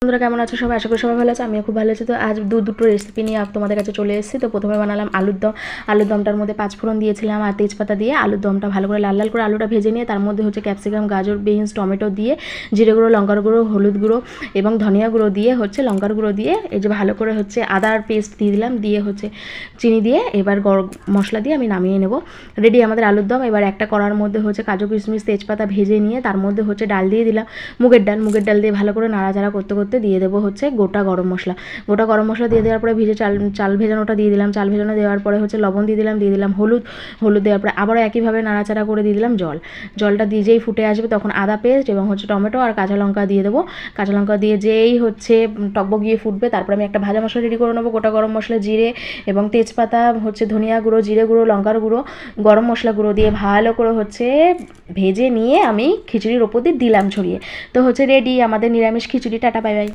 বন্ধুরা কেমন আছো সবাই? আশা করি সবাই ভালো আছে। আমিও খুব ভালো আছি। তো আজ দুটো রেসিপি নিয়ে তোমাদের কাছে চলে এসেছি। তো প্রথমে বানালাম আলুর দম। আলুর দমটার মধ্যে 5 ফোড়ন দিয়েছিলাম আর তেজপাতা দিয়ে আলুর দমটা ভালো করে লাল লাল করে আলুটা ভেজে নিয়ে তার মধ্যে হচ্ছে ক্যাপসিকাম, গাজর, বিনস, টমেটো দিয়ে জিরে গুঁড়ো, লঙ্কার গুঁড়ো, হলুদ গুঁড়ো এবং ধনিয়া গুঁড়ো দিয়ে হচ্ছে লঙ্কার গুঁড়ো দিয়ে এই যে ভালো করে হচ্ছে আদার পেস্ট দিয়ে দিলাম, দিয়ে হচ্ছে চিনি দিয়ে এবার গরম মশলা দিয়ে আমি নামিয়ে নেব। রেডি আমাদের আলুর দম। এবার একটা কড়ার মধ্যে হচ্ছে কাজু, কিশমিশ, তেজপাতা ভেজে নিয়ে তার মধ্যে হচ্ছে ডাল দিয়ে দিলাম, মুগের ডাল দিয়ে ভালো করে নাড়াচাড়া করতে করতে দিয়ে দেবো হচ্ছে গোটা গরম মশলা দিয়ে দেওয়ার পরে ভেজে চাল ভেজানোটা দিয়ে দিলাম, চাল ভেজানো দেওয়ার পরে হচ্ছে লবণ দিয়ে দিলাম হলুদ দেওয়ার পরে আবারও একইভাবে নাড়াচাড়া করে দিয়ে দিলাম জলটা দিয়ে যেই ফুটে আসবে তখন আদা পেস্ট এবং হচ্ছে টমেটো আর কাঁচা লঙ্কা দিয়ে দেবো। কাঁচা লঙ্কা দিয়ে যেই হচ্ছে টকবগিয়ে ফুটবে তারপরে আমি একটা ভাজা মশলা রেডি করে নেবো। গোটা গরম মশলা, জিরে এবং তেজপাতা, হচ্ছে ধনিয়া গুঁড়ো, জিরে গুঁড়ো, লঙ্কার গুঁড়ো, গরম মশলা গুঁড়ো দিয়ে ভালো করে হচ্ছে ভেজে নিয়ে আমি খিচুড়ির ওপর দিয়ে দিলাম ছড়িয়ে। তো হচ্ছে রেডি আমাদের নিরামিষ খিচুড়ি। Tata bye bye.